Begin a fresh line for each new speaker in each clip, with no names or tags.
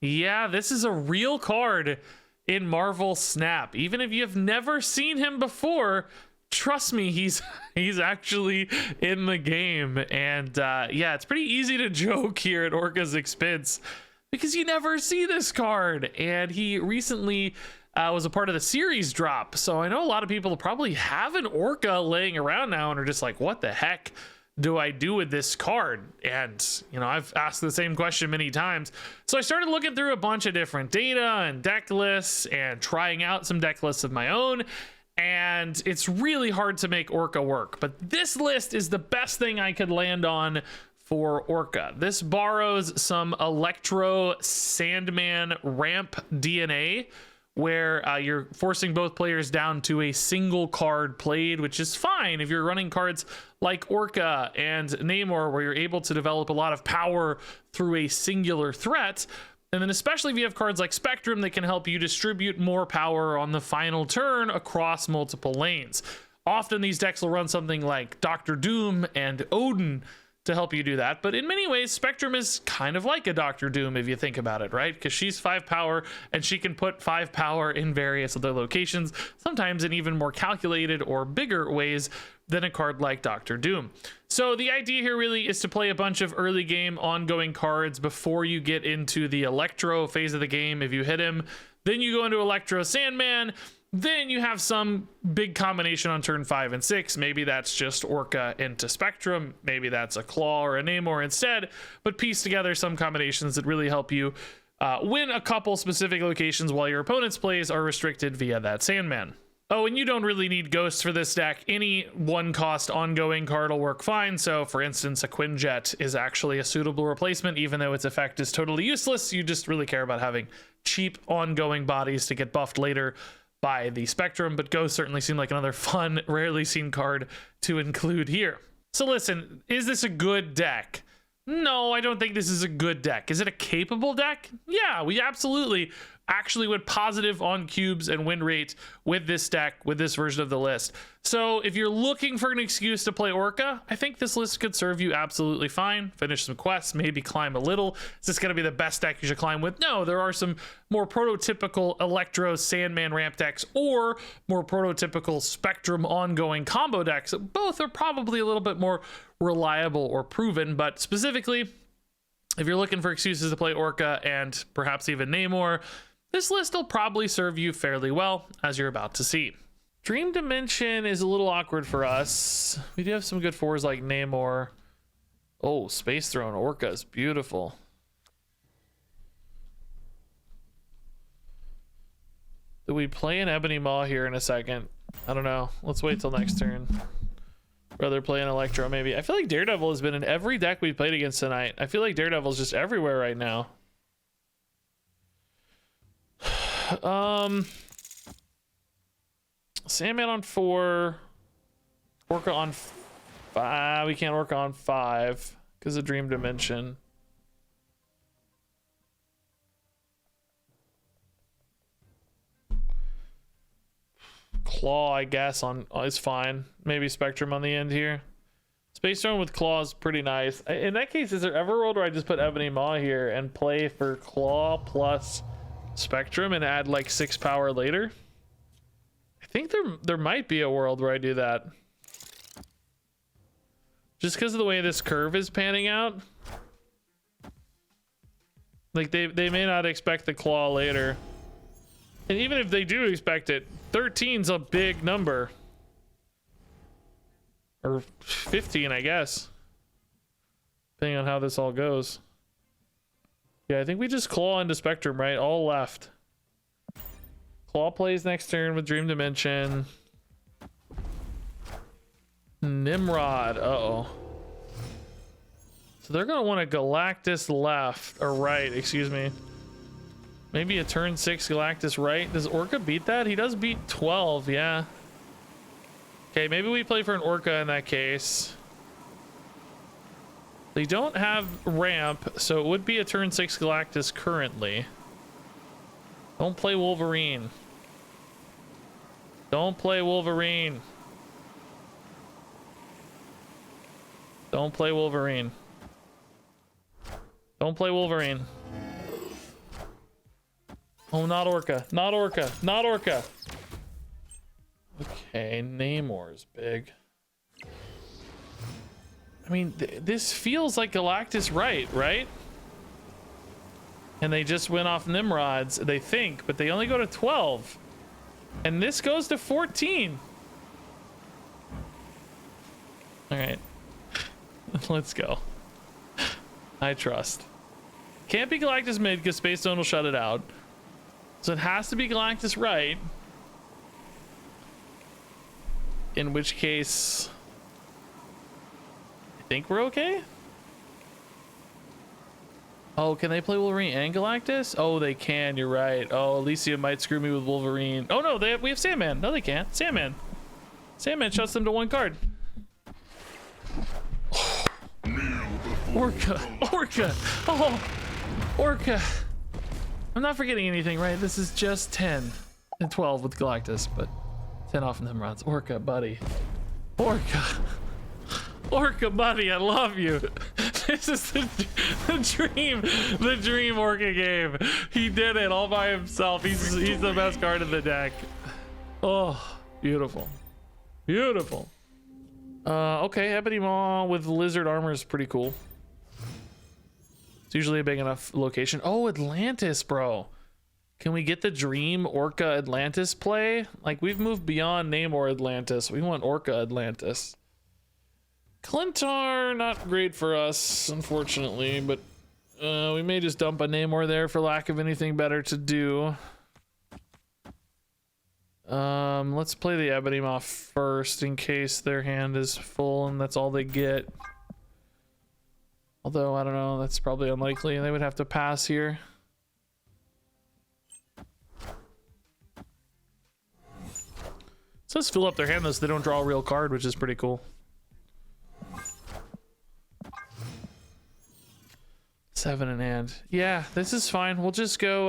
Yeah, this is a real card in Marvel Snap. Even if you've never seen him before, trust me, he's actually in the game. And yeah, it's pretty easy to joke here at Orka's expense because you never see this card. And he recently was a part of the series drop. So I know a lot of people probably have an Orka laying around now and are just like, what the heck do I do with this card? And you know, I've asked the same question many times. So I started looking through a bunch of different data and deck lists and trying out some deck lists of my own. And it's really hard to make Orka work. But this list is the best thing I could land on for Orka. This borrows some Electro Sandman ramp DNA, where you're forcing both players down to a single card played, which is fine if you're running cards like Orka and Namor, where you're able to develop a lot of power through a singular threat. And then especially if you have cards like Spectrum that can help you distribute more power on the final turn across multiple lanes. Often these decks will run something like Doctor Doom and Odin to help you do that, but in many ways Spectrum is kind of like a Doctor Doom if you think about it, right? Because she's 5 power and she can put 5 power in various other locations, sometimes in even more calculated or bigger ways than a card like Doctor Doom. So the idea here really is to play a bunch of early game ongoing cards before you get into the Electro phase of the game. If you hit him, then you go into Electro Sandman. Then you have some big combination on turn 5 and 6. Maybe that's just Orka into Spectrum. Maybe that's a Claw or a Namor instead. But piece together some combinations that really help you win a couple specific locations while your opponent's plays are restricted via that Sandman. Oh, and you don't really need Ghosts for this deck. Any 1-cost ongoing card will work fine. So, for instance, a Quinjet is actually a suitable replacement, even though its effect is totally useless. You just really care about having cheap ongoing bodies to get buffed later by the Spectrum, but Ghost certainly seemed like another fun, rarely seen card to include here. So listen, is this a good deck? No, I don't think this is a good deck. Is it a capable deck? Yeah, we absolutely actually went positive on cubes and win rate with this deck, with this version of the list. So if you're looking for an excuse to play Orka, I think this list could serve you absolutely fine. Finish some quests, maybe climb a little. Is this going to be the best deck you should climb with? No, there are some more prototypical Electro Sandman ramp decks or more prototypical Spectrum ongoing combo decks. Both are probably a little bit more reliable or proven, but specifically, if you're looking for excuses to play Orka and perhaps even Namor, this list will probably serve you fairly well, as you're about to see. Dream Dimension is a little awkward for us. We do have some good 4s like Namor. Oh, Space Throne Orka is beautiful. Do we play an Ebony Maw here in a second? I don't know. Let's wait till next turn. Rather play an Electro maybe. I feel like Daredevil has been in every deck we've played against tonight. I feel like Daredevil's just everywhere right now. Sandman on 4, Orka on 5. We can't Orka on 5 because of Dream Dimension. Claw, I guess, on is fine. Maybe Spectrum on the end here. Space Throne with Claw is pretty nice. In that case, is there ever a world where I just put Ebony Maw here and play for Claw plus Spectrum and add like 6 power later? I think there might be a world where I do that. Just because of the way this curve is panning out. Like they may not expect the Claw later. And even if they do expect it, 13's a big number. Or 15, I guess. Depending on how this all goes. Yeah, I think we just Claw into Spectrum, right? All left. Claw plays next turn with Dream Dimension. Nimrod. Uh-oh. So they're going to want a Galactus left. Or right, excuse me. Maybe a turn 6 Galactus right. Does Orka beat that? He does beat 12, yeah. Okay, maybe we play for an Orka in that case. They don't have ramp, so it would be a turn 6 Galactus currently. Don't play Wolverine. Don't play Wolverine. Don't play Wolverine. Don't play Wolverine. Oh, not Orca. Not Orca. Not Orca. Okay, Namor's big. I mean, this feels like Galactus right? And they just went off Nimrods, they think, but they only go to 12. And this goes to 14. All right. Let's go. I trust. Can't be Galactus mid because Space Stone will shut it out. So it has to be Galactus right. In which case, I think we're okay. Oh, can they play Wolverine and Galactus? Oh, they can. You're right. Oh, Elysium might screw me with Wolverine. Oh no, we have Sandman. No, they can't. Sandman. Sandman shuts them to one card. Orca. Orca. Oh, Orca. I'm not forgetting anything, right? This is just 10 and 12 with Galactus, but 10 off Nimrods. Orca, buddy. Orca. Orca, buddy, I love you. This is the dream Orca game. He did it all by himself. He's the best card in the deck. Oh, beautiful. Beautiful. Okay, Ebony Maw with lizard armor is pretty cool. It's usually a big enough location. Oh, Atlantis, bro. Can we get the dream Orca Atlantis play? Like, we've moved beyond Namor Atlantis. We want Orca Atlantis. Clintar, not great for us, unfortunately, but we may just dump a Namor there for lack of anything better to do. Let's play the Ebony Maw first in case their hand is full and that's all they get. Although, I don't know, that's probably unlikely. They would have to pass here. It says fill up their hand though, so they don't draw a real card, which is pretty cool. 7 and hand. Yeah, this is fine. We'll just go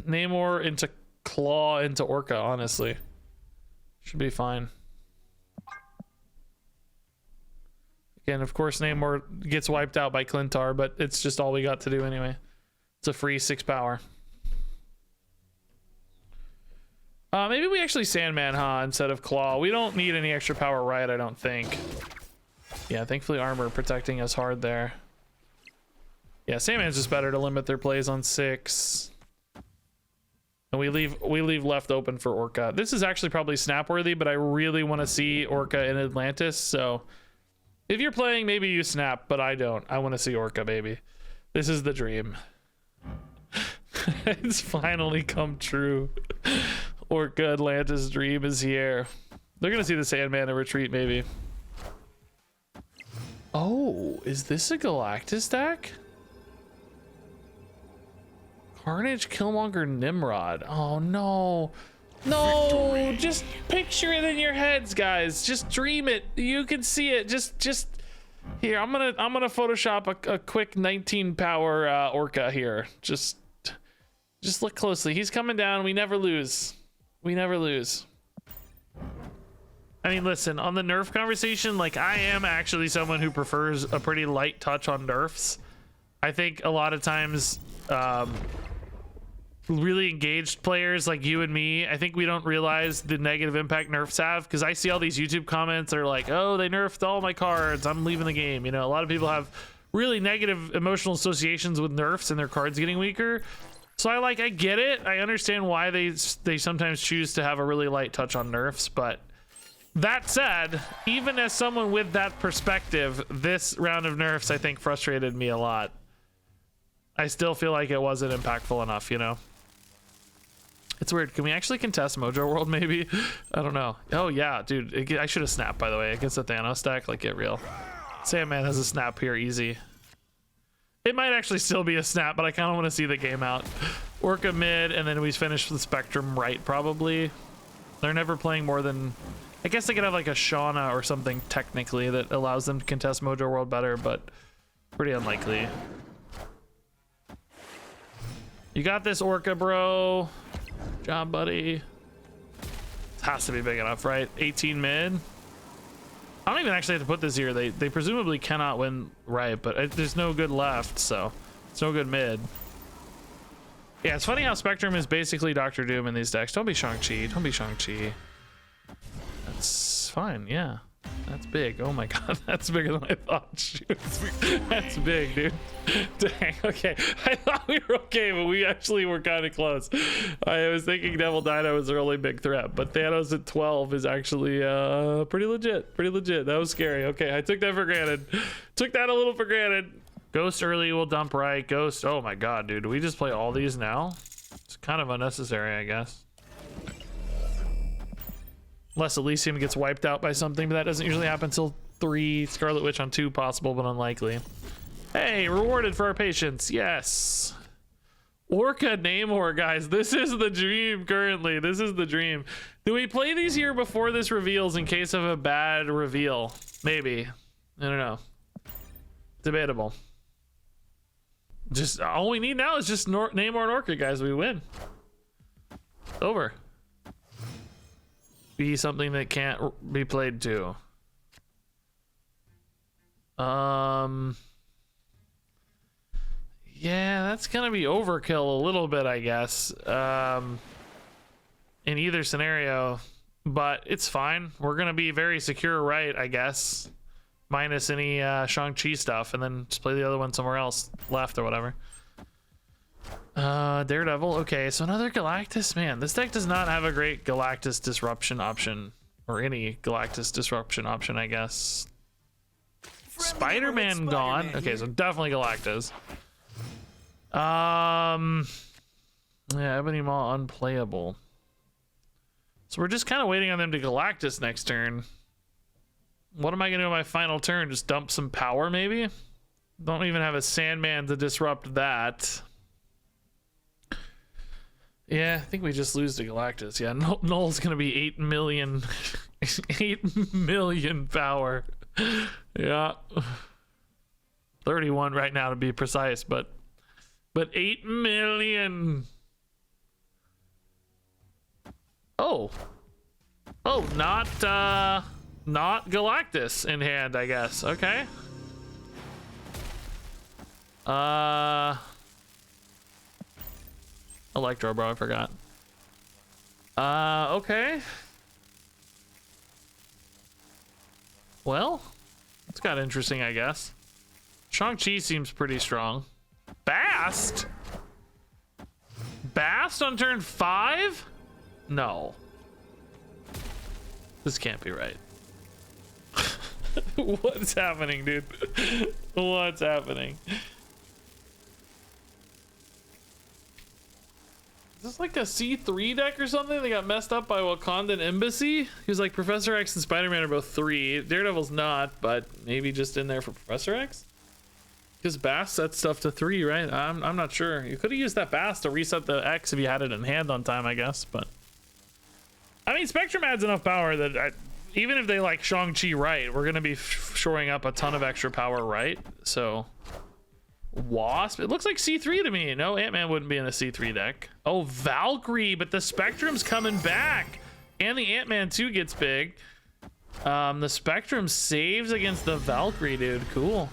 Namor into Claw into Orca, honestly. Should be fine. Again, of course, Namor gets wiped out by Clintar, but it's just all we got to do anyway. It's a free 6 power. Maybe we actually Sandman, huh, instead of Claw. We don't need any extra power, right? I don't think. Yeah, thankfully armor protecting us hard there. Yeah, Sandman's just better to limit their plays on 6. And we leave left open for Orca. This is actually probably snap worthy, but I really want to see Orca in Atlantis, so if you're playing, maybe you snap, but I don't. I want to see Orca, baby. This is the dream. It's finally come true. Orca Atlantis dream is here. They're gonna see the Sandman in retreat, maybe. Oh, is this a Galactus deck? Carnage, Killmonger, Nimrod. Oh no. No, victory. Just picture it in your heads, guys. Just dream it. You can see it. Just here. I'm gonna Photoshop a quick 19 power Orca here. Just look closely. He's coming down. We never lose. We never lose. I mean, listen, on the nerf conversation, like, I am actually someone who prefers a pretty light touch on nerfs. I think a lot of times, really engaged players like you and me, I think we don't realize the negative impact nerfs have, because I see all these YouTube comments that are like, oh, they nerfed all my cards, I'm leaving the game. You know, a lot of people have really negative emotional associations with nerfs and their cards getting weaker. So I get it. I understand why they sometimes choose to have a really light touch on nerfs, but that said, even as someone with that perspective, this round of nerfs I think frustrated me a lot. I still feel like it wasn't impactful enough, you know? It's weird. Can we actually contest Mojo World, maybe? I don't know. Oh, yeah, dude. I should have snapped, by the way, against the Thanos deck. Like, get real. Sandman has a snap here, easy. It might actually still be a snap, but I kind of want to see the game out. Orca mid, and then we finish with Spectrum right, probably. They're never playing more than... I guess they could have, like, a Shauna or something, technically, that allows them to contest Mojo World better, but pretty unlikely. You got this, Orca, bro. Good job, buddy. This has to be big enough, right? 18 mid. I don't even actually have to put this here. They presumably cannot win right, but there's no good left, so it's no good mid. Yeah, it's funny how Spectrum is basically Doctor Doom in these decks. Don't be Shang-Chi. Don't be Shang-Chi. That's fine, yeah. That's big. Oh my god, that's bigger than I thought. Shoot. That's big, dude. Dang, okay. I thought we were okay, but we actually were kind of close. I was thinking Devil Dino was a really big threat, but Thanos at 12 is actually pretty legit. Pretty legit. That was scary. Okay, I took that for granted. Took that a little for granted. Ghost early will dump right. Ghost. Oh my god, dude. Do we just play all these now? It's kind of unnecessary, I guess. Unless Elysium gets wiped out by something, but that doesn't usually happen until 3. Scarlet Witch on 2, possible, but unlikely. Hey, rewarded for our patience. Yes. Orca Namor, guys. This is the dream currently. This is the dream. Do we play these here before this reveals in case of a bad reveal? Maybe. I don't know. Debatable. Just all we need now is just Namor and Orca, guys. We win. Over. Be something that can't be played too. Yeah, that's gonna be overkill a little bit, I guess. In either scenario, but it's fine. We're gonna be very secure, right? I guess, minus any Shang-Chi stuff, and then just play the other one somewhere else, left or whatever. Daredevil. Okay, so another Galactus. Man, this deck does not have a great Galactus disruption option, or any Galactus disruption option, I guess. Spider-Man gone. Okay, so definitely Galactus. Yeah, Ebony Maw unplayable. So we're just kind of waiting on them to Galactus next turn. What am I gonna do on my final turn? Just dump some power, maybe? Don't even have a Sandman to disrupt that. Yeah, I think we just lose to Galactus. Yeah, Null's gonna be 8 million 8 million power. Yeah, 31 right now to be precise, but 8 million. Oh, not Galactus in hand, I guess. Okay. Electro, bro, I forgot. Okay. Well, it's got interesting, I guess. Shang-Chi seems pretty strong. Bast? Bast on turn 5? No. This can't be right. What's happening, dude? What's happening? Is this like a C3 deck or something? They got messed up by Wakandan Embassy? He was like, Professor X and Spider-Man are both 3. Daredevil's not, but maybe just in there for Professor X? Because Bast sets stuff to 3, right? I'm not sure. You could have used that Bast to reset the X if you had it in hand on time, I guess, but... I mean, Spectrum adds enough power that even if they like Shang-Chi right, we're going to be shoring up a ton of extra power, right? So... Wasp? It looks like C3 to me. No, Ant-Man wouldn't be in a C3 deck. Oh, Valkyrie, but the Spectrum's coming back. And the Ant-Man 2 gets big. The Spectrum saves against the Valkyrie, dude. Cool.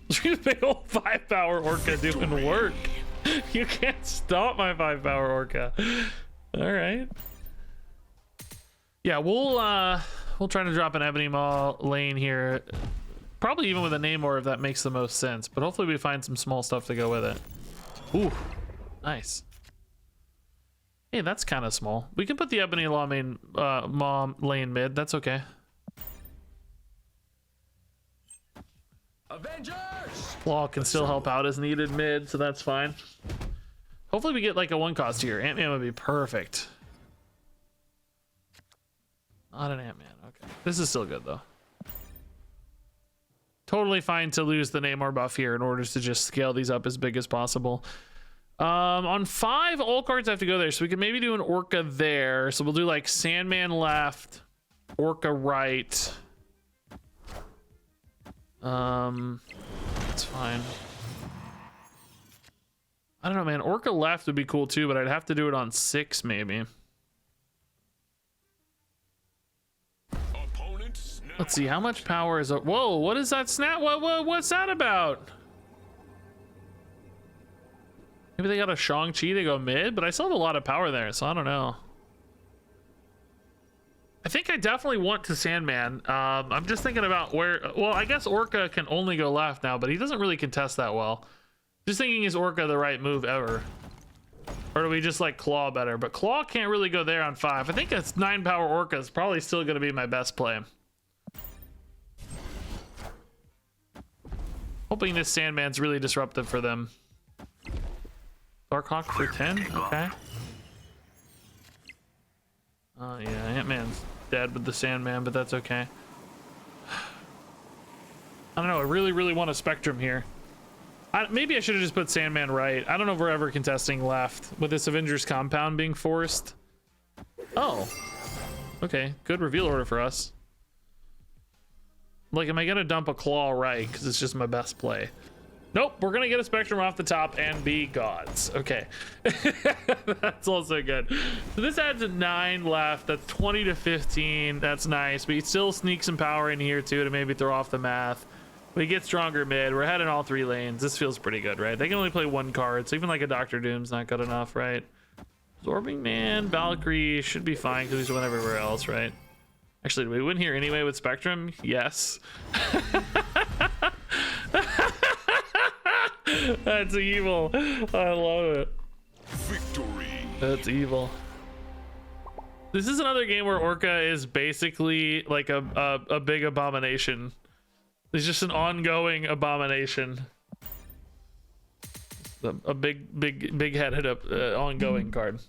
Big old 5-power Orca doing work. You can't stop my 5-power Orca. All right. Yeah, we'll try to drop an Ebony Maw lane here. Probably even with a Namor if that makes the most sense, but hopefully we find some small stuff to go with it. Ooh, nice. Hey, that's kind of small. We can put the Ebony Maw lane mid. That's okay.
Avengers!
Claw can still help out as needed mid, so that's fine. Hopefully we get like a 1-cost here. Ant-Man would be perfect. Not an Ant-Man. Okay, this is still good though. Totally fine to lose the Namor buff here in order to just scale these up as big as possible. On 5, all cards have to go there, so we can maybe do an Orca there. So we'll do like Sandman left, Orca right. That's fine. I don't know, man. Orca left would be cool too, but I'd have to do it on 6 maybe. Let's see, how much power is it? Whoa, what is that snap? What's that about? Maybe they got a Shang-Chi to go mid, but I still have a lot of power there, so I don't know. I think I definitely want to Sandman. I'm just thinking about where... Well, I guess Orka can only go left now, but he doesn't really contest that well. Just thinking, is Orka the right move ever? Or do we just like Claw better? But Claw can't really go there on 5. I think it's 9 power Orca is probably still going to be my best play. Hoping this Sandman's really disruptive for them. Darkhawk for 10? Okay. Oh yeah, Ant-Man's dead with the Sandman, but that's okay. I don't know, I really want a Spectrum here. Maybe I should have just put Sandman right. I don't know if we're ever contesting left with this Avengers compound being forced. Oh. Okay, good reveal order for us. Like, am I gonna dump a Claw right? Because it's just my best play. Nope, we're gonna get a Spectrum off the top and be gods. Okay. That's also good. So this adds a 9 left. That's 20 to 15. That's nice. But you still sneak some power in here too to maybe throw off the math. We get stronger mid. We're heading all 3 lanes. This feels pretty good, right? They can only play 1 card, so even like a Doctor Doom's not good enough, right? Absorbing Man, Valkyrie should be fine because we went everywhere else, right? Actually, do we win here anyway with Spectrum? Yes. That's evil. I love it. Victory. That's evil. This is another game where Orca is basically like a big abomination. It's just an ongoing abomination. A big headed ongoing card.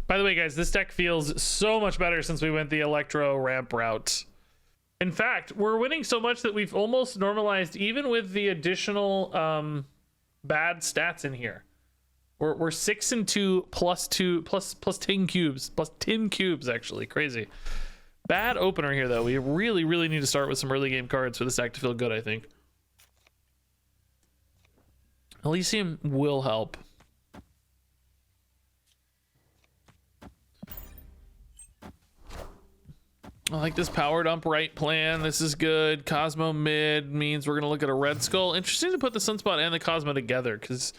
By the way, guys, this deck feels so much better since we went the Electro ramp route. In fact, we're winning so much that we've almost normalized even with the additional bad stats in here. We're 6-2 plus 10 cubes, plus 10 cubes actually. Crazy. Bad opener here though. We really need to start with some early game cards for this deck to feel good, I think. Elysium will help. I like this power dump right plan. This is good. Cosmo mid means we're gonna look at a Red Skull. Interesting to put the Sunspot and the Cosmo together because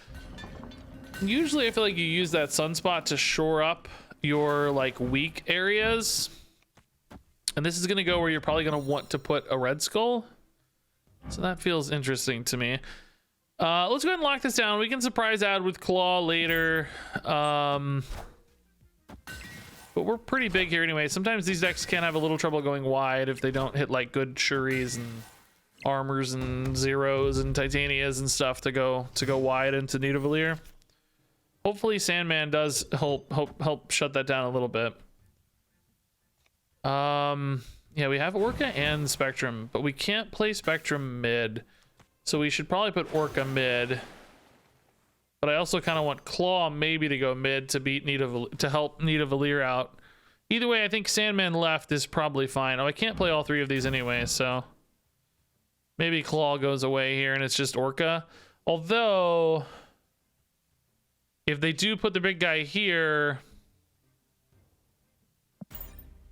usually I feel like you use that Sunspot to shore up your like weak areas. And this is gonna go where you're probably gonna want to put a Red Skull. So that feels interesting to me. Let's go ahead and lock this down. We can surprise add with Claw later. But we're pretty big here anyway. Sometimes these decks can have a little trouble going wide if they don't hit like good Shuris and armors and zeros and titanias and stuff to go wide into Nidavellir. Hopefully Sandman does help shut that down a little bit. Yeah, we have Orca and Spectrum, but we can't play Spectrum mid. So we should probably put Orca mid. But I also kind of want Claw maybe to go mid to beat to help Nidavellir out. Either way, I think Sandman left is probably fine. Oh, I can't play all 3 of these anyway, so maybe Claw goes away here and it's just Orca. Although, if they do put the big guy here,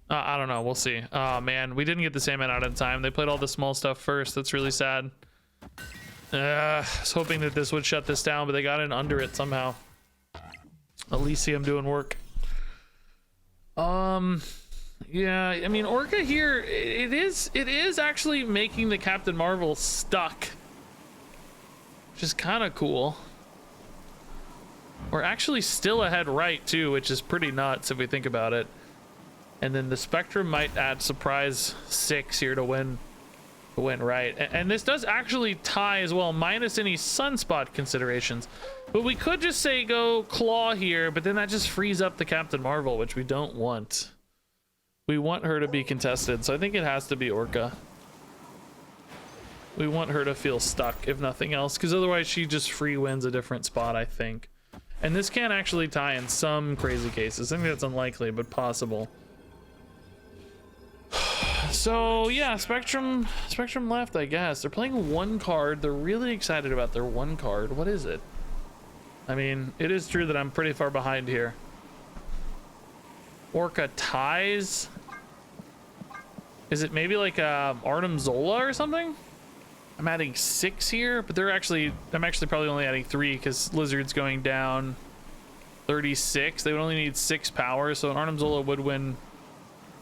I don't know. We'll see. Oh man, we didn't get the Sandman out in time. They played all the small stuff first. That's really sad. I was hoping that this would shut this down, but they got in under it somehow. Elysium doing work. Yeah, I mean Orca here, it is actually making the Captain Marvel stuck, which is kind of cool. We're actually still ahead right too, which is pretty nuts if we think about it. And then the Spectrum might add surprise 6 here to win right, and this does actually tie as well, minus any Sunspot considerations. But we could just say go Claw here, but then that just frees up the Captain Marvel, which we don't want. We want her to be contested, so I think it has to be Orca. We want her to feel stuck, if nothing else, because otherwise she just free wins a different spot, I think. And this can actually tie in some crazy cases. I think that's unlikely, but possible. So yeah, Spectrum left, I guess. They're playing 1 card. They're really excited about their 1 card. What is it? I mean, it is true that I'm pretty far behind here. Orca ties? Is it maybe like Artem Zola or something? I'm adding 6 here, but I'm actually probably only adding 3 because Lizard's going down 36. They would only need 6 power, so an Arnim Zola would win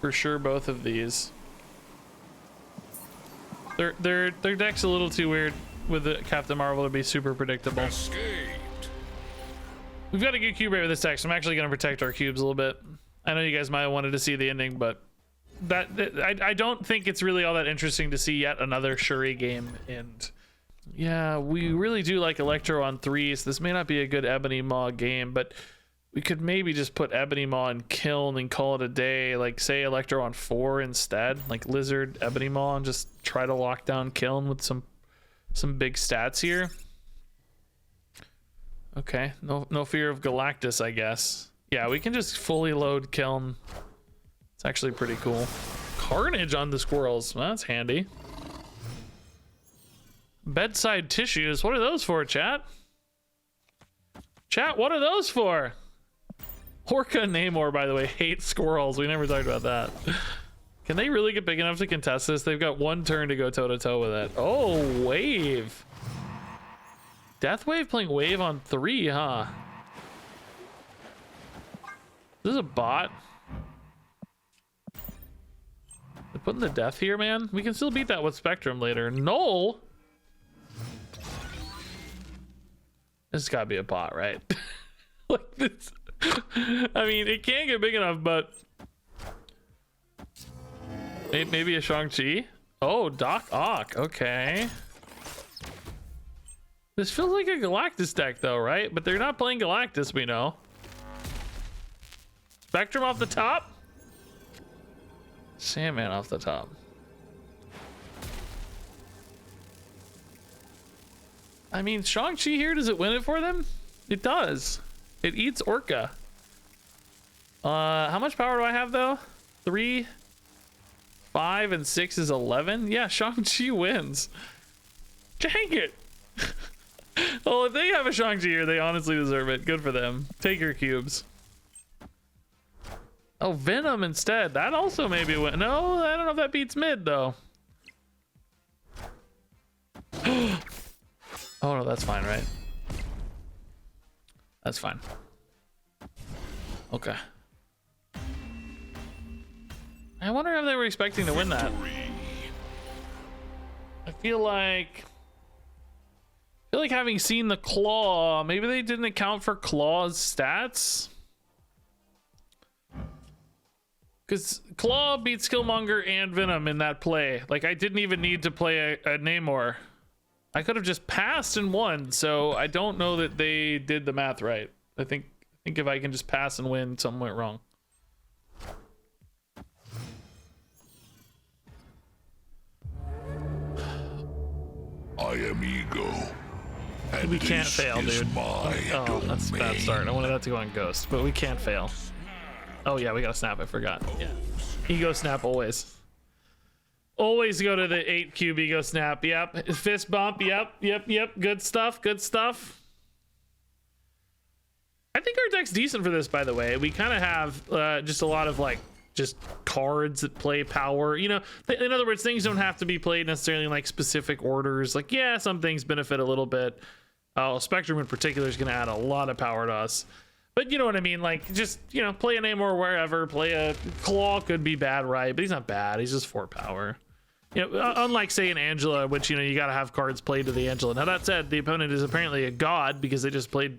for sure both of these. Their deck's a little too weird with the Captain Marvel to be super predictable.
Escaped.
We've got a good cube rate with this deck, so I'm actually going to protect our cubes a little bit. I know you guys might have wanted to see the ending, but I don't think it's really all that interesting to see yet another Shuri game. And yeah, we really do like Electro on 3, so this may not be a good Ebony Maw game, but we could maybe just put Ebony Maw in Kiln and call it a day. Like say Electro on 4 instead, like Lizard, Ebony Maw, and just try to lock down Kiln with some big stats here. Okay, no fear of Galactus, I guess. Yeah, we can just fully load Kiln. It's actually pretty cool. Carnage on the squirrels. Well, that's handy. Bedside tissues. What are those for, chat? Chat, what are those for? Orka and Namor, by the way, hate squirrels. We never talked about that. Can they really get big enough to contest this? They've got 1 turn to go toe-to-toe with it. Oh, Wave. Death Wave playing Wave on 3, huh? This is a bot. They're putting the death here, man. We can still beat that with Spectrum later. Null? This has gotta be a bot, right? Like this. I mean, it can't get big enough, but maybe a Shang-Chi? Oh, Doc Ock. Okay. This feels like a Galactus deck, though, right? But they're not playing Galactus, we know. Spectrum off the top? Sandman off the top. I mean, Shang-Chi here, does it win it for them? It does. It eats Orka. How much power do I have, though? 3, 5, and 6 is 11? Yeah, Shang-Chi wins. Dang it. Well, if they have a Shang-Chi here, they honestly deserve it. Good for them. Take your cubes. Oh, Venom instead. That also maybe win. No, I don't know if that beats mid, though. Oh, no, that's fine, right? That's fine. Okay. I wonder if they were expecting to win that. I feel like having seen the Claw, maybe they didn't account for Claw's stats. Because Claw beats Killmonger and Venom in that play. Like, I didn't even need to play a Namor. I could have just passed and won, so I don't know that they did the math right. I think if I can just pass and win, something went wrong.
I am Ego. And
we can't fail, dude. Oh, that's a bad start. I wanted that to go on Ghost, but we can't fail. Oh yeah, we gotta snap. I forgot. Yeah, Ego snap always. Always go to the 8 cube Ego snap. Yep. Fist bump. Yep. Good stuff. Good stuff. I think our deck's decent for this, by the way. We kind of have just a lot of like just cards that play power. You know, in other words, things don't have to be played necessarily in like specific orders. Like, yeah, some things benefit a little bit. Oh, Spectrum in particular is going to add a lot of power to us. But you know what I mean? Like, just, you know, play a Namor wherever. Play a Claw could be bad, right? But he's not bad. He's just 4 power. You know, unlike, say, an Angela, which, you know, you got to have cards played to the Angela. Now, that said, the opponent is apparently a god because they just played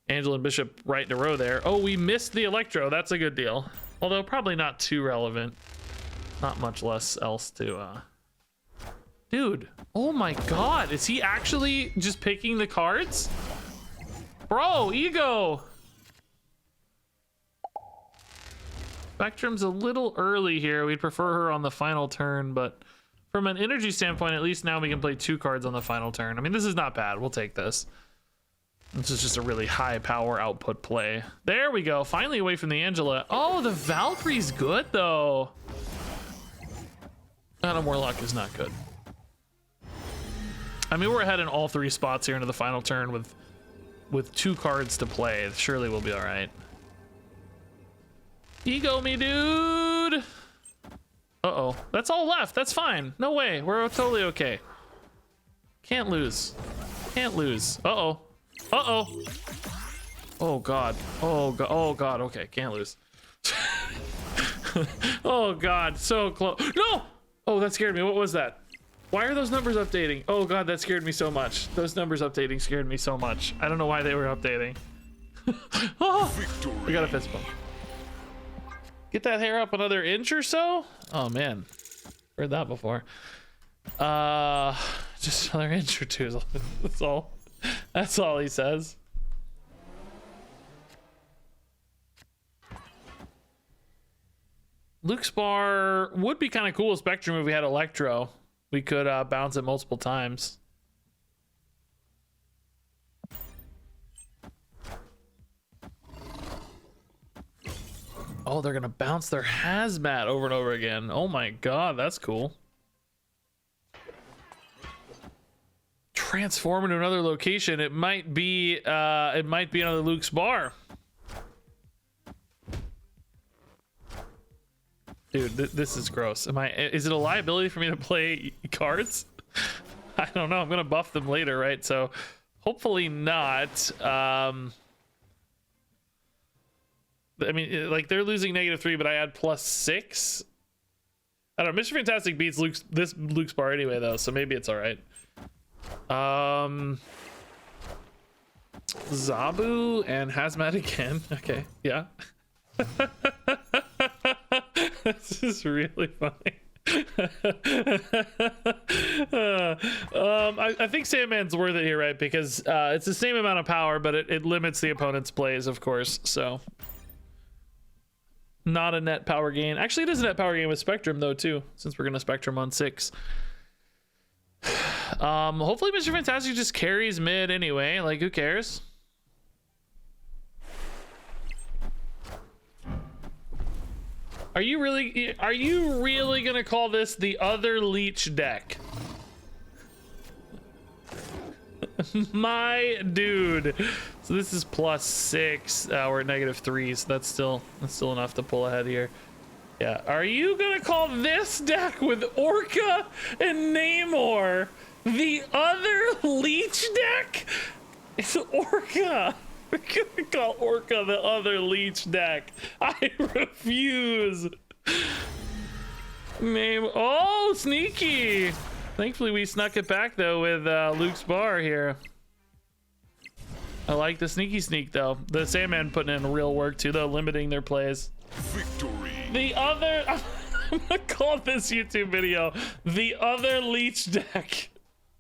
Angela and Bishop right in a row there. Oh, we missed the Electro. That's a good deal. Although probably not too relevant. Not much less else to... Dude, oh my god. Is he actually just picking the cards? Bro, Ego! Spectrum's a little early here. We'd prefer her on the final turn, but from an energy standpoint, at least now we can play 2 cards on the final turn. I mean, this is not bad. We'll take this. This is just a really high power output play. There we go. Finally away from the Angela. Oh, the Valkyrie's good, though. Adam Warlock is not good. I mean, we're ahead in all 3 spots here into the final turn with 2 cards to play. Surely we'll be all right. Ego me, dude. Uh-oh. That's all left. That's fine. No way. We're totally okay. Can't lose. Can't lose. Uh-oh. Uh-oh. Oh, God. Oh, God. Oh, God. Okay, can't lose. Oh, God. So close. No! Oh, that scared me. What was that? Why are those numbers updating? Oh, God, that scared me so much. Those numbers updating scared me so much. I don't know why they were updating. Oh, we got a fist bump. Get that hair up another inch or so? Oh, man. Heard that before. Just another inch or two. That's all. That's all he says. Luke's bar would be kind of cool with Spectrum if we had Electro. We could bounce it multiple times. Oh, they're gonna bounce their hazmat over and over again. Oh my god, that's cool. Transform into another location. It might be another Luke's bar. Dude, this is gross. Is it a liability for me to play cards? I don't know. I'm gonna buff them later, right? So hopefully not. I mean, like, they're losing -3, but I add +6. I don't know. Mr. Fantastic beats this Luke's bar anyway, though, so maybe it's all right. Zabu and Hazmat again. Okay, yeah. This is really funny. I think Sandman's worth it here, right? Because it's the same amount of power, but it limits the opponent's plays, of course. So not a net power gain. Actually, it is a net power gain with Spectrum, though, too, since we're gonna Spectrum on 6. Hopefully Mr. Fantastic just carries mid anyway. Like, who cares? Are you really gonna call this the other leech deck? My dude. So this is +6. We're at -3, so that's still enough to pull ahead here. Yeah. Are you gonna call this deck with Orka and Namor the other leech deck? It's Orka. We're gonna call Orka the other leech deck. I refuse. Name. Oh, sneaky. Thankfully, we snuck it back though with Luke's bar here. I like the sneaky sneak though. The Sandman putting in real work too, though, limiting their plays.
Victory.
The other. I'm gonna call this YouTube video the other leech deck.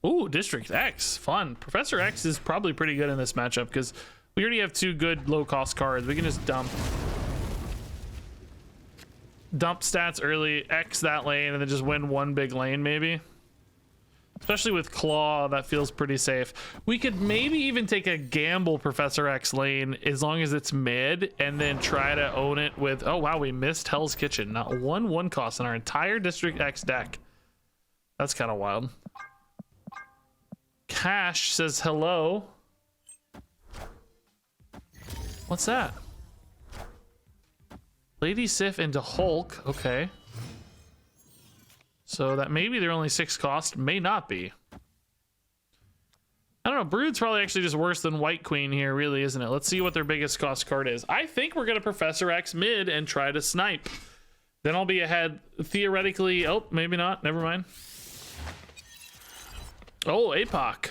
Ooh, District X, fun. Professor X is probably pretty good in this matchup because we already have 2 good low-cost cards. We can just dump stats early, X that lane, and then just win one big lane, maybe. Especially with Claw, that feels pretty safe. We could maybe even take a gamble Professor X lane as long as it's mid, and then try to own it with... Oh, wow, we missed Hell's Kitchen. Not one cost in our entire District X deck. That's kind of wild. Cash says hello. What's that? Lady Sif into Hulk. Okay. So that maybe they're only 6 cost. May not be. I don't know. Brood's probably actually just worse than White Queen here, really, isn't it? Let's see what their biggest cost card is. I think we're going to Professor X mid and try to snipe. Then I'll be ahead theoretically. Oh, maybe not. Never mind. Oh, APOC.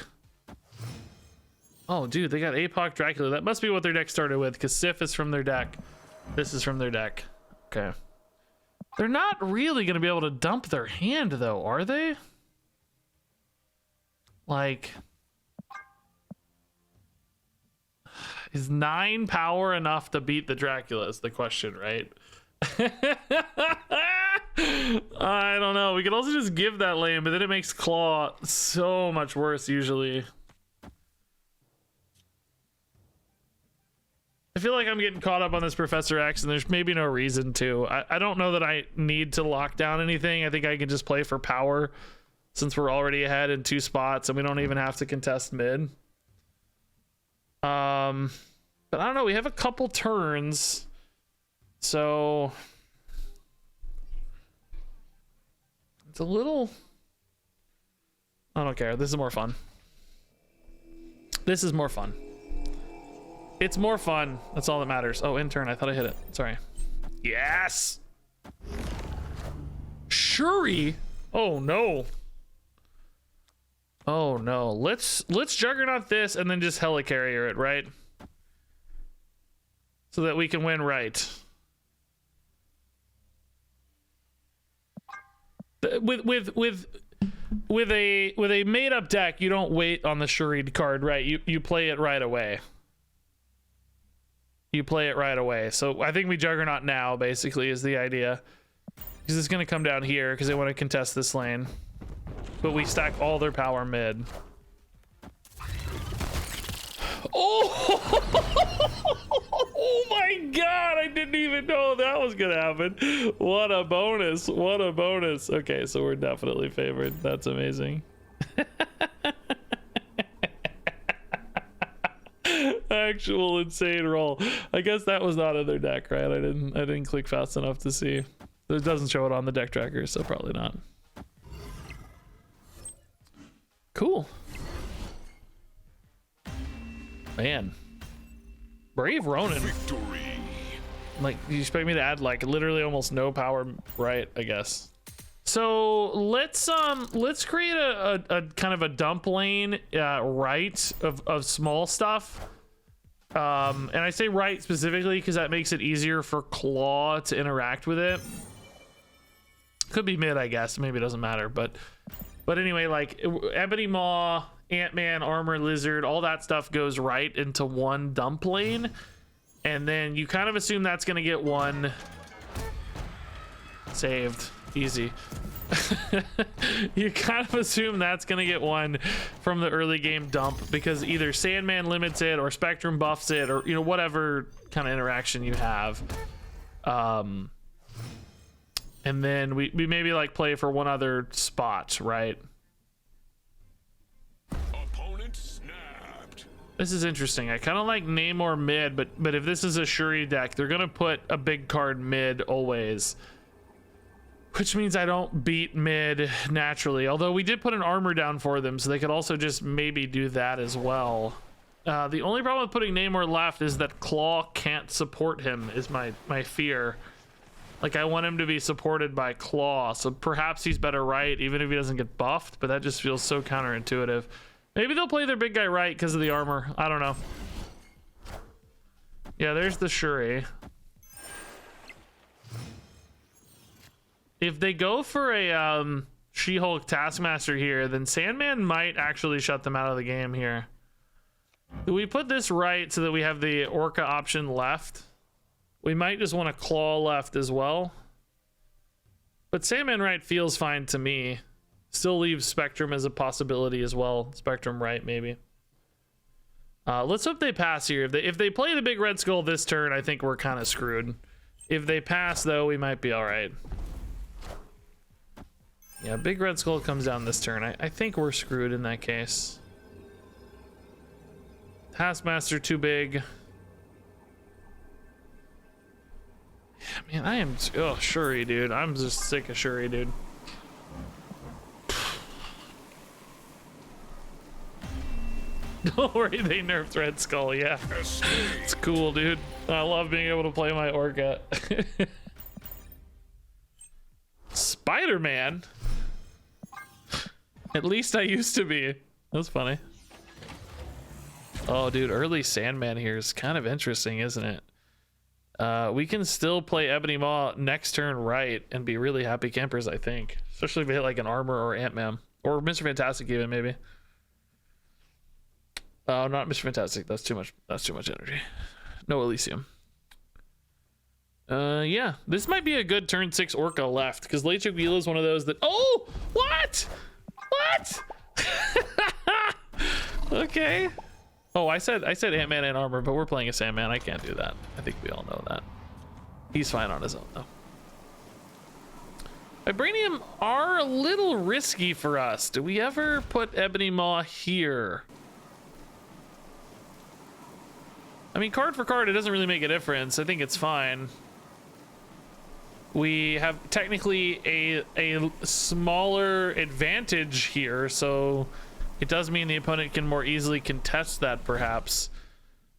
Oh, dude, they got APOC Dracula. That must be what their deck started with, because Sif is from their deck. This is from their deck. Okay. They're not really going to be able to dump their hand, though, are they? Like... Is 9 power enough to beat the Dracula is the question, right? I don't know. We could also just give that lane, but then it makes Claw so much worse usually. I feel like I'm getting caught up on this Professor X, and there's maybe no reason to. I don't know that I need to lock down anything. I think I can just play for power since we're already ahead in 2 spots, and we don't even have to contest mid. But I don't know. We have a couple turns, so it's a little I don't care. This is more fun. This is more fun. It's more fun. That's all that matters. Oh, intern. I thought I hit it. Sorry. Yes. Shuri. Oh no. Oh no. Let's Juggernaut this and then just Helicarrier it, right? So that we can win right. With a made up deck, you don't wait on the Shuri card, right? You play it right away. You play it right away. So I think we Juggernaut now, basically, is the idea. Because it's going to come down here because they want to contest this lane. But we stack all their power mid. Oh! Oh my god! I didn't even know that was going to happen. What a bonus. What a bonus. Okay, so we're definitely favored. That's amazing. Actual insane roll. I guess that was not in their deck, right? I didn't click fast enough to see. It doesn't show it on the deck tracker, so probably not. Cool. Man. Brave Ronin.
Victory.
Like, you expect me to add like literally almost no power, right? I guess. So let's create a kind of a dump lane right of small stuff. And I say right specifically because that makes it easier for Claw to interact with it. Could be mid, I guess. Maybe it doesn't matter, but anyway, like Ebony Maw, Ant-Man, Armor Lizard, all that stuff goes right into one dump lane, and then you kind of assume that's gonna get one saved. Easy. You kind of assume that's gonna get one from the early game dump because either Sandman limits it or Spectrum buffs it, or you know, whatever kind of interaction you have. And then we maybe like play for one other spot, right?
Opponent snapped.
This is interesting. I kind of like Namor mid, but if this is a Shuri deck, they're gonna put a big card mid always, which means I don't beat mid naturally. Although we did put an armor down for them, so they could also just maybe do that as well. The only problem with putting Namor left is that Claw can't support him. Is my fear. Like, I want him to be supported by Claw, so perhaps he's better right, even if he doesn't get buffed, but that just feels so counterintuitive. Maybe they'll play their big guy right because of the armor. I don't know. Yeah, there's the Shuri. If they go for a She-Hulk Taskmaster here, then Sandman might actually shut them out of the game here. Do we put this right so that we have the Orka option left? We might just want a Claw left as well. But Sandman right feels fine to me. Still leaves Spectrum as a possibility as well. Spectrum right, maybe. Let's hope they pass here. If they play the big Red Skull this turn, I think we're kind of screwed. If they pass, though, we might be all right. Yeah, big Red Skull comes down this turn. I think we're screwed in that case. Taskmaster too big. Yeah, man, I am. Oh, Shuri, dude. I'm just sick of Shuri, dude. Don't worry, they nerfed Red Skull. Yeah, it's cool, dude. I love being able to play my Orka. Spider-Man. At least I used to be. That's funny. Oh, dude, early Sandman here is kind of interesting, isn't it? We can still play Ebony Maw next turn right and be really happy campers, I think. Especially if we hit like an Armor or Ant-Man. Or Mr. Fantastic even, maybe. Oh, not Mr. Fantastic. That's too much energy. No Elysium. Yeah. This might be a good turn 6 Orca left, because Late Chugila is one of those that... Oh! What? What? Okay. Oh, I said Ant-Man and Armor, but we're playing a Sandman. I can't do that. I think we all know that. He's fine on his own, though. Vibranium are a little risky for us. Do we ever put Ebony Maw here? I mean, card for card, it doesn't really make a difference. I think it's fine. we have technically a smaller advantage here, so it does mean the opponent can more easily contest that, perhaps.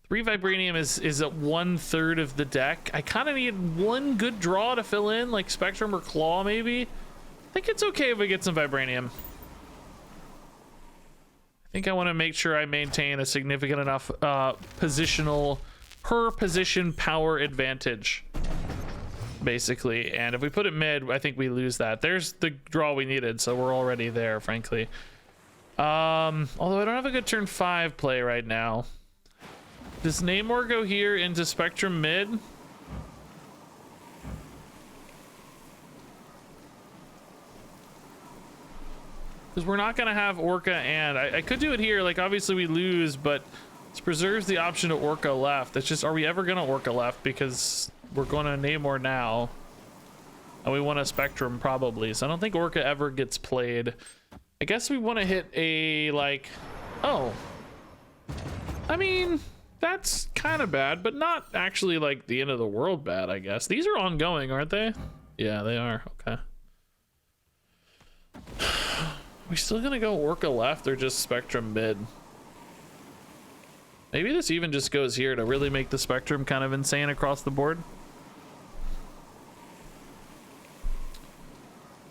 3 Vibranium is at 1/3 of the deck. I kind of need one good draw to fill in, like Spectrum or Claw, maybe. I think it's okay if we get some Vibranium. I think I want to make sure I maintain a significant enough positional per position power advantage, basically. And if we put it mid, I think we lose that. There's the draw we needed, so we're already there, frankly. Although I don't have a good turn 5 play right now. Does Namor go here into Spectrum mid? Because we're not going to have Orka, and I could do it here. Like, obviously we lose, but this preserves the option to Orka left. It's just, are we ever going to Orka left? Because we're going to Namor now. And we want a Spectrum, probably. So I don't think Orka ever gets played. I guess we want to hit a, like... Oh. I mean... That's kind of bad, but not actually like the end of the world bad, I guess. These are ongoing, aren't they? Yeah, they are. Okay. We still gonna go Orka left or just Spectrum mid? Maybe this even just goes here to really make the Spectrum kind of insane across the board.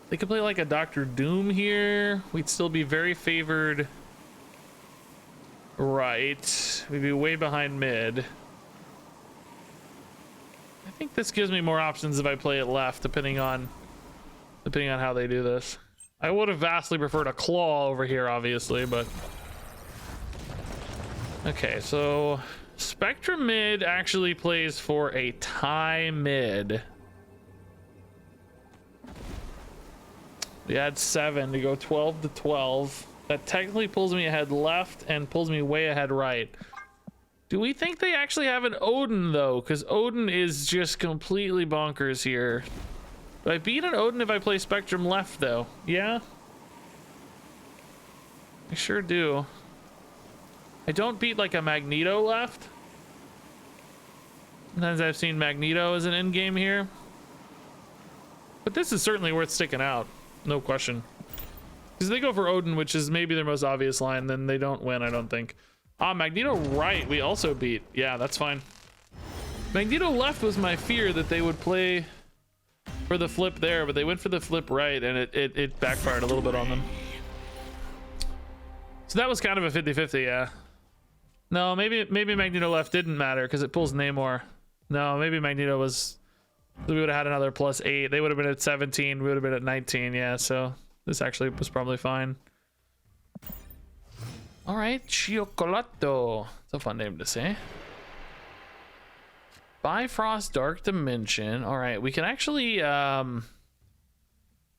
They could play like a Doctor Doom here. We'd still be very favored. Right, we'd be way behind mid. I think this gives me more options if I play it left, depending on how they do this. I would have vastly preferred a Claw over here, obviously, but okay. So Spectrum mid actually plays for a tie mid. We add 7 to go 12 to 12. That technically pulls me ahead left and pulls me way ahead right. Do we think they actually have an Odin, though? Because Odin is just completely bonkers here. Do I beat an Odin if I play Spectrum left, though? Yeah? I sure do. I don't beat, like, a Magneto left. Sometimes I've seen Magneto as an endgame here. But this is certainly worth sticking out. No question. Because they go for Odin, which is maybe their most obvious line, then they don't win, I don't think. Ah, Magneto right, we also beat. Yeah, that's fine. Magneto left was my fear that they would play for the flip there, but they went for the flip right, and it backfired a little bit on them. So that was kind of a 50-50, yeah. No, maybe Magneto left didn't matter, because it pulls Namor. No, maybe Magneto was... We would have had another +8. They would have been at 17, we would have been at 19, yeah, so... This actually was probably fine. All right, Cioccolatto. It's a fun name to say. Bifrost Dark Dimension. All right, we can actually... Well,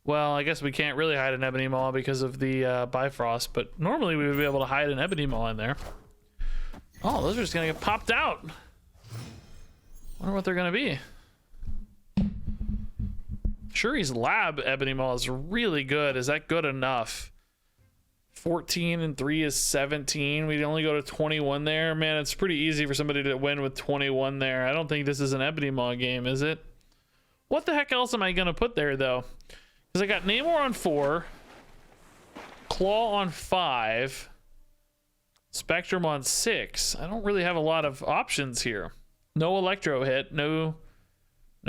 I guess we can't really hide an Ebony Maw because of the Bifrost, but normally we would be able to hide an Ebony Maw in there. Oh, those are just going to get popped out. Wonder what they're going to be. Shuri's Lab Ebony Maw is really good. Is that good enough? 14 and 3 is 17. We'd only go to 21 there. Man, it's pretty easy for somebody to win with 21 there. I don't think this is an Ebony Maw game, is it? What the heck else am I going to put there, though? Because I got Namor on 4. Claw on 5. Spectrum on 6. I don't really have a lot of options here. No Electro hit. No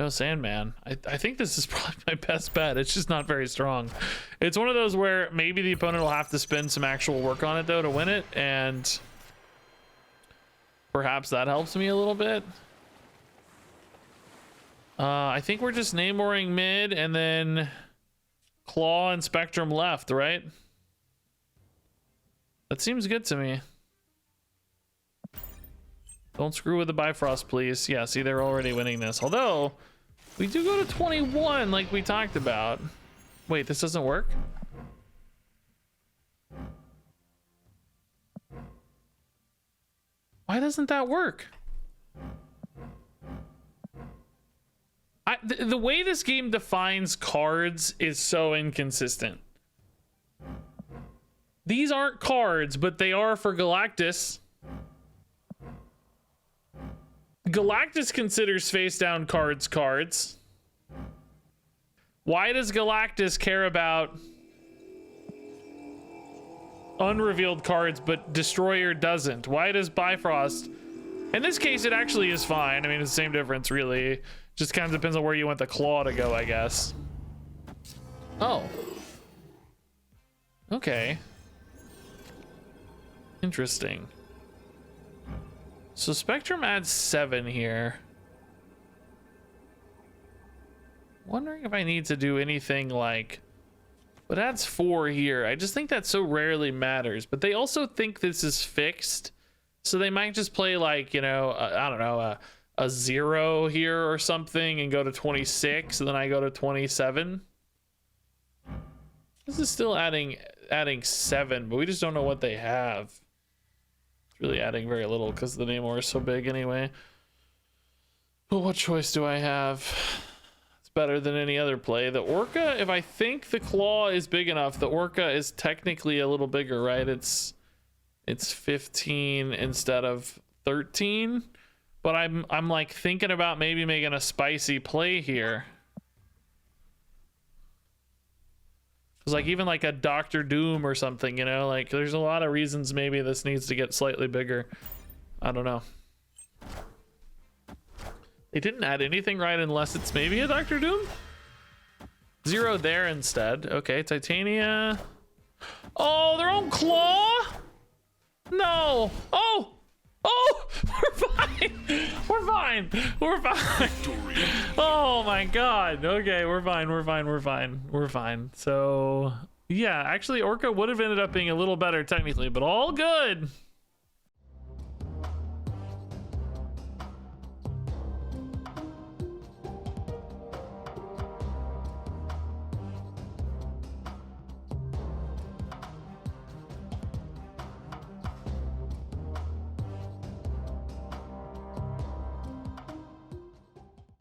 Sandman. I think this is probably my best bet. It's just not very strong. It's one of those where maybe the opponent will have to spend some actual work on it, though, to win it, and perhaps that helps me a little bit. I think we're just Namoring mid and then Claw and Spectrum left, right? That seems good to me. Don't screw with the Bifrost, please. Yeah, see, they're already winning this. Although, we do go to 21 like we talked about. Wait, this doesn't work? Why doesn't that work? The way this game defines cards is so inconsistent. These aren't cards, but they are for Galactus. Galactus considers face down cards. Why does Galactus care about unrevealed cards, but Destroyer doesn't? Why does Bifrost? In this case, it actually is fine. I mean, it's the same difference, really. Just kind of depends on where you want the claw to go, I guess. Oh. Okay. Interesting. So Spectrum adds 7 here. Wondering if I need to do anything like... But adds 4 here. I just think that so rarely matters. But they also think this is fixed. So they might just play like, you know, I don't know, a 0 here or something and go to 26. And then I go to 27. This is still adding 7, but we just don't know what they have. It's really adding very little because the Namor is so big anyway. But what choice do I have? It's better than any other play. The Orca, if I think the claw is big enough, the Orca is technically a little bigger, right? It's 15 instead of 13. But I'm like thinking about maybe making a spicy play here. It's like even like a Doctor Doom or something, you know, like there's a lot of reasons maybe this needs to get slightly bigger. I don't know. They didn't add anything, right? Unless it's maybe a Doctor Doom. 0 there instead. Okay, Titania. Oh, their own claw? No. Oh, we're fine. We're fine. We're fine. Oh my God. Okay, we're fine. So yeah, actually Orca would have ended up being a little better technically, but all good.